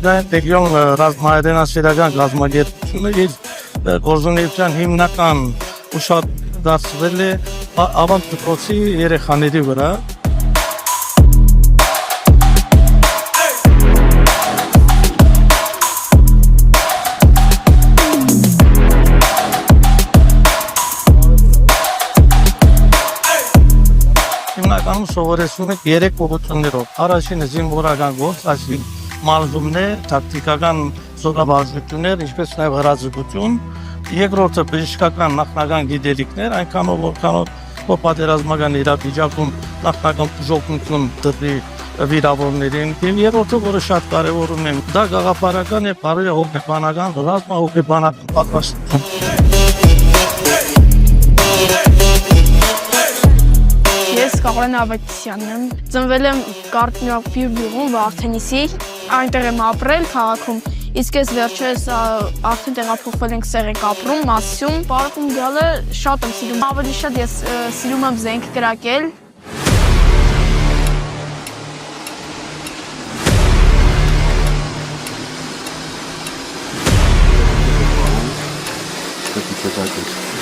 դա Տեգիոն ռազմահայրենասիրական գազագերբությունը իր գործունեության հիմնական ուշად դարձվել է ավանդ դպրոցի երեխաների վրա։ Հիմնականում սովորեցնում ենք 3 ուղղություններով։ Առաջինը զինվորական գործ, այսինքն մարզումներ, տակտիկական զորավարժություններ, ինչպես նաև հրաձգություն։ Երկրորդը բժշկական նախնական գիտելիքներ, այնքանով որքանով պատերազմական իրավիճակում նախնական բուժօգնություն տրվի վիրավորներին։ Երրորդը, որը շատ կարևորում եմ, դա գաղափարական եւ բարոյ հոգեբանական, ռազմահոգեբանական պատրաստություն։ Ես Կարեն Ավետիսյանն եմ, ծնվել եմ Կարտնյակի գյուղում Վարդենիսի, այնտեղ եմ ապրել քաղաքում, իսկ ես վերջերս արդեն տեղափոխվել ենք Սեղեք ապրում, Մասիսում, պարակում գալը շատ եմ սիրում, ավելի շատ ես սիրում եմ զենք կրակել։ Как